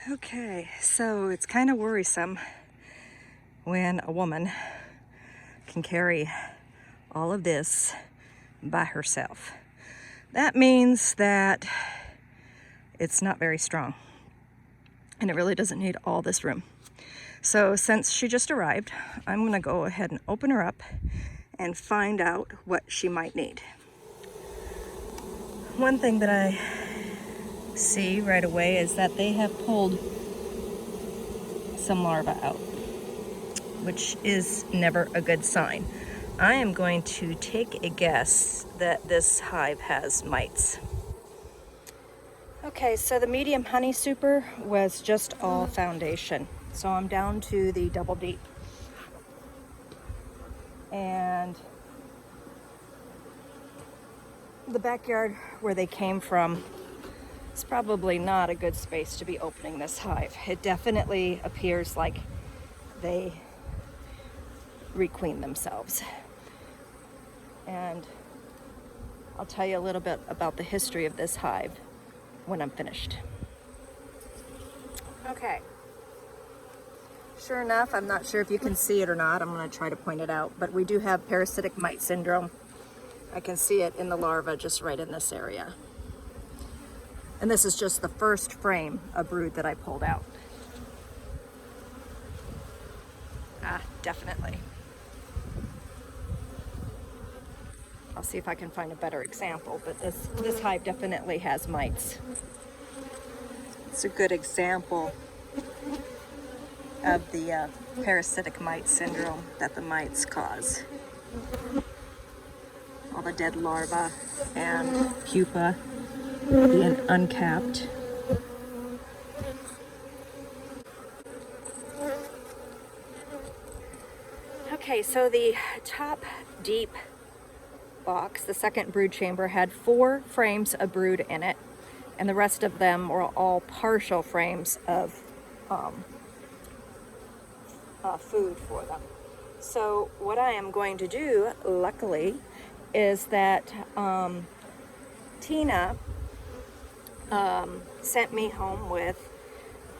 Okay, so it's kind of worrisome when a woman can carry all of this by herself. That means that it's not very strong and it really doesn't need all this room. So since she just arrived, I'm gonna go ahead and open her up and find out what she might need. One thing that I see right away is that they have pulled some larvae out, which is never a good sign. I am going to take a guess that this hive has mites. Okay, so the medium honey super was just all foundation. So I'm down to the double deep. And the backyard where they came from is probably not a good space to be opening this hive. It definitely appears like they requeen themselves. And I'll tell you a little bit about the history of this hive when I'm finished. Okay. Sure enough, I'm not sure if you can see it or not. I'm going to try to point it out, but we do have parasitic mite syndrome. I can see it in the larva just right in this area. And this is just the first frame of brood that I pulled out. Definitely. I'll see if I can find a better example, but this hive definitely has mites. It's a good example of the parasitic mite syndrome that the mites cause. All the dead larvae and pupa being uncapped. Okay, so the top deep box, the second brood chamber, had 4 frames of brood in it, and the rest of them were all partial frames of food for them. So what I am going to do, luckily, is that Tina sent me home with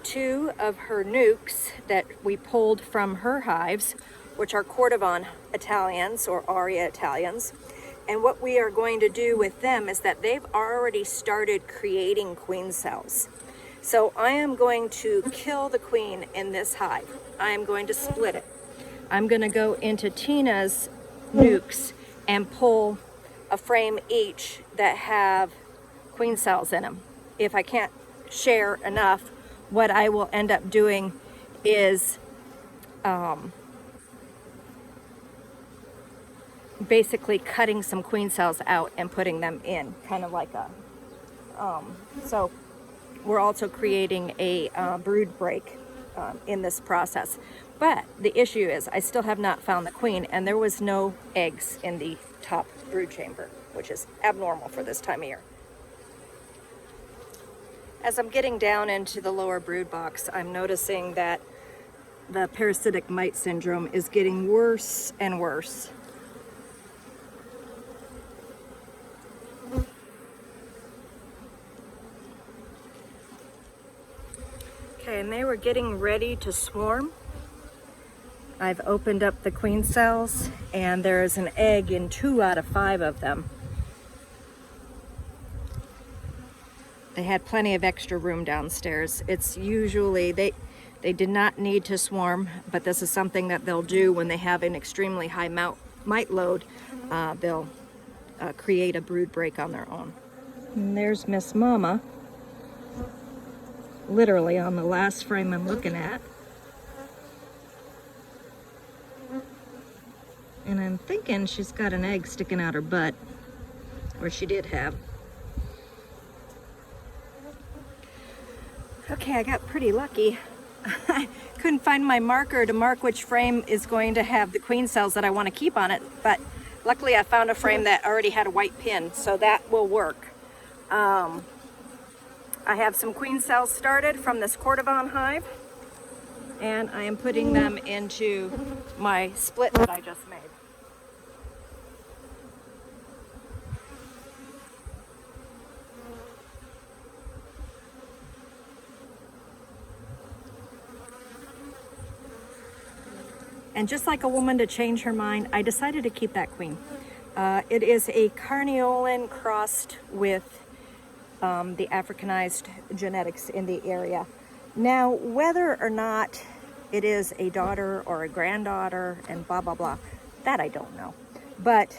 2 of her nukes that we pulled from her hives, which are Cordovan Italians or Aria Italians. And what we are going to do with them is that they've already started creating queen cells. So I am going to kill the queen in this hive. I am going to split it. I'm going to go into Tina's nukes and pull a frame each that have queen cells in them. If I can't share enough, what I will end up doing is basically cutting some queen cells out and putting them in, kind of like a, so we're also creating a brood break in this process. But the issue is I still have not found the queen, and there was no eggs in the top brood chamber, which is abnormal for this time of year. As I'm getting down into the lower brood box, I'm noticing that the parasitic mite syndrome is getting worse and worse. Okay, and they were getting ready to swarm. I've opened up the queen cells, and there is an egg in 2 out of 5 of them. They had plenty of extra room downstairs. It's usually, they did not need to swarm, but this is something that they'll do when they have an extremely high mite load. They'll create a brood break on their own. And there's Miss Mama, literally on the last frame I'm looking at. And I'm thinking she's got an egg sticking out her butt, or she did have. Okay, I got pretty lucky. I couldn't find my marker to mark which frame is going to have the queen cells that I want to keep on it, but luckily I found a frame that already had a white pin, so that will work. I have some queen cells started from this Cordovan hive, and I am putting them into my split that I just made. And just like a woman to change her mind, I decided to keep that queen. It is a Carniolan crossed with the Africanized genetics in the area. Now, whether or not it is a daughter or a granddaughter and blah, blah, blah, that I don't know. But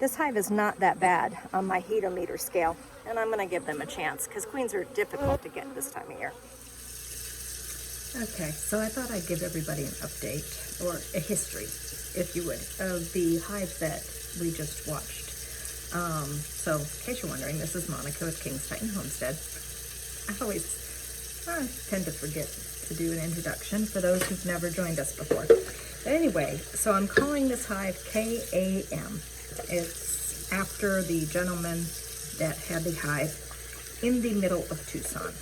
this hive is not that bad on my heatometer scale, and I'm going to give them a chance because queens are difficult to get this time of year. Okay, so I thought I'd give everybody an update, or a history, if you would, of the hive that we just watched. So, in case you're wondering, this is Monica with King's Titan Homestead. I tend to forget to do an introduction for those who've never joined us before. But anyway, so I'm calling this hive K.A.M. It's after the gentleman that had the hive in the middle of Tucson,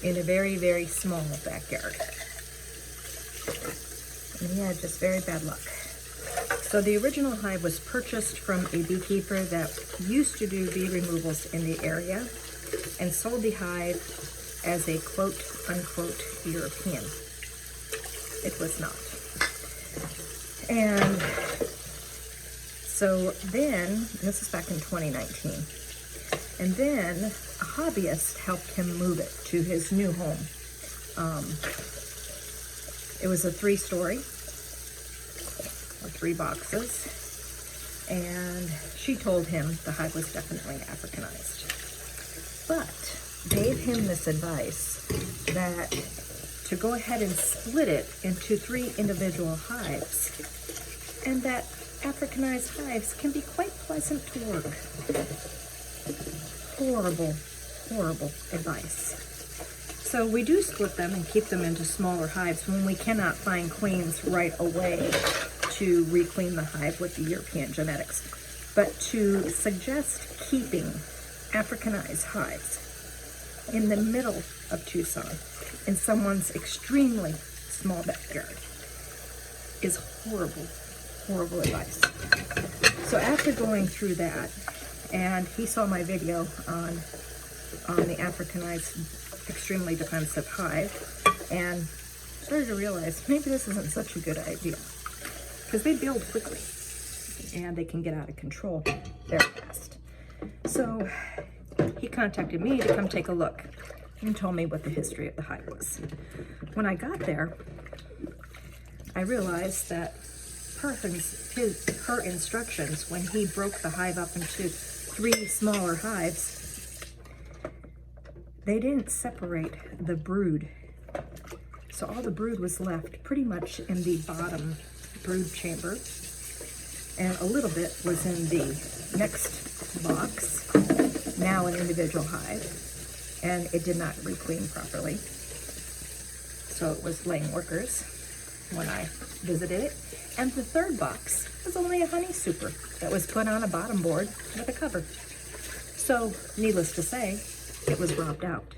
in a very, very small backyard. And he had just very bad luck. So the original hive was purchased from a beekeeper that used to do bee removals in the area and sold the hive as a quote unquote European. It was not. And so then, this is back in 2019, and then a hobbyist helped him move it to his new home. It was a 3-story, or 3 boxes, and she told him the hive was definitely Africanized, but gave him this advice that to go ahead and split it into 3 individual hives, and that Africanized hives can be quite pleasant to work. Horrible, horrible advice. So we do split them and keep them into smaller hives when we cannot find queens right away to requeen the hive with the European genetics. But to suggest keeping Africanized hives in the middle of Tucson in someone's extremely small backyard is horrible, horrible advice. So after going through that, and he saw my video on the Africanized extremely defensive hive, and started to realize maybe this isn't such a good idea, because they build quickly and they can get out of control very fast. So he contacted me to come take a look and told me what the history of the hive was. When I got there, I realized that her instructions, when he broke the hive up into 3 smaller hives, they didn't separate the brood. So all the brood was left pretty much in the bottom brood chamber, and a little bit was in the next box, now an individual hive, and it did not requeen properly. So it was laying workers when I visited it. And the 3rd box was only a honey super that was put on a bottom board with a cover. So needless to say, it was robbed out.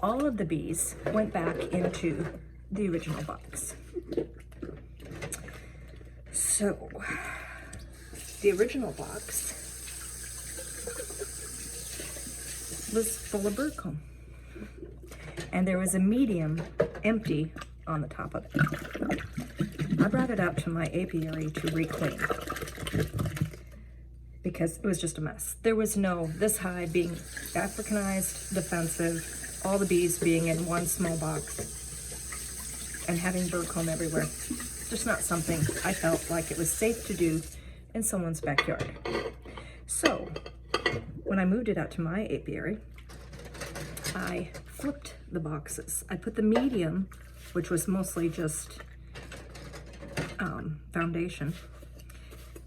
All of the bees went back into the original box. So the original box was full of bird comb, and there was a medium empty on the top of it. I brought it out to my apiary to reclaim because it was just a mess. There was no, this hive being Africanized, defensive, all the bees being in one small box and having bird comb everywhere. Just not something I felt like it was safe to do in someone's backyard. So when I moved it out to my apiary, I flipped the boxes. I put the medium, which was mostly just foundation.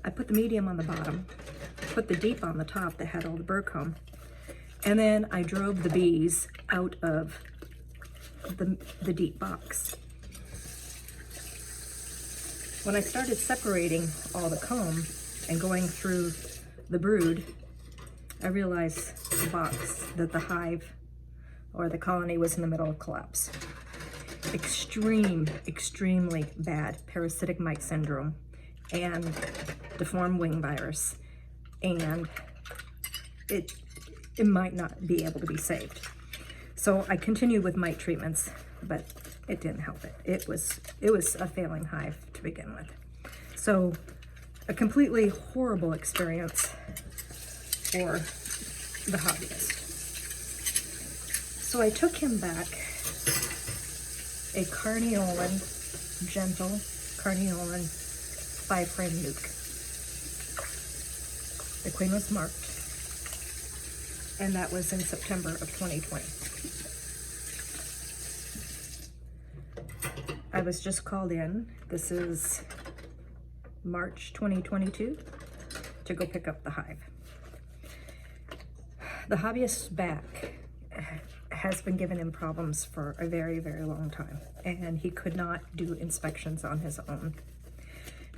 I put the medium on the bottom, put the deep on the top that had all the bird comb, and then I drove the bees out of the deep box. When I started separating all the comb and going through the brood, I realized that the hive or the colony was in the middle of collapse. Extremely bad parasitic mite syndrome and deformed wing virus, and it might not be able to be saved. So I continued with mite treatments, but it didn't help it. It was a failing hive to begin with. So a completely horrible experience for the hobbyist. So I took him back a Carniolan, gentle Carniolan 5-frame nuke. The queen was marked, and that was in September of 2020. I was just called in, this is March 2022, to go pick up the hive. The hobbyist's back has been giving him problems for a very, very long time, and he could not do inspections on his own.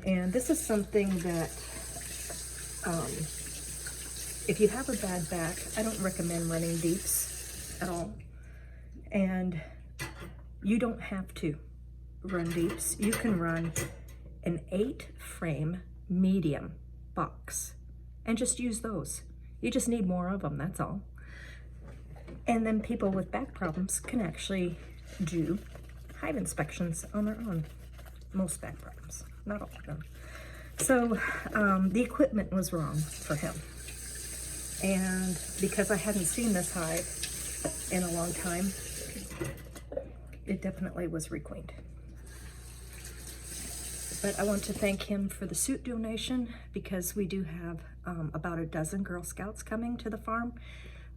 And this is something that, if you have a bad back, I don't recommend running deeps at all. And you don't have to run deeps. You can run an 8-frame medium box and just use those. You just need more of them, that's all. And then people with back problems can actually do hive inspections on their own. Most back problems, not all of them. So the equipment was wrong for him. And because I hadn't seen this hive in a long time, it definitely was requeened. But I want to thank him for the suit donation, because we do have about a dozen Girl Scouts coming to the farm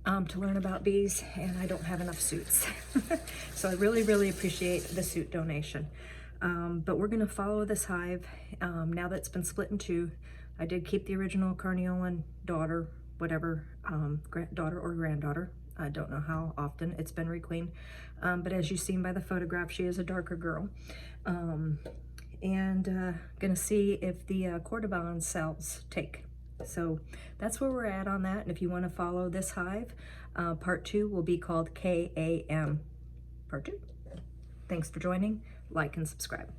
to learn about bees, and I don't have enough suits. So I really, really appreciate the suit donation. But we're gonna follow this hive now that it's been split in two. I did keep the original Carniolan daughter, whatever, daughter or granddaughter. I don't know how often it's been requeened. But as you've seen by the photograph, she is a darker girl. Gonna see if the Cordovan cells take. So that's where we're at on that. And if you want to follow this hive, part 2 will be called K.A.M. Part 2. Thanks for joining. Like and subscribe.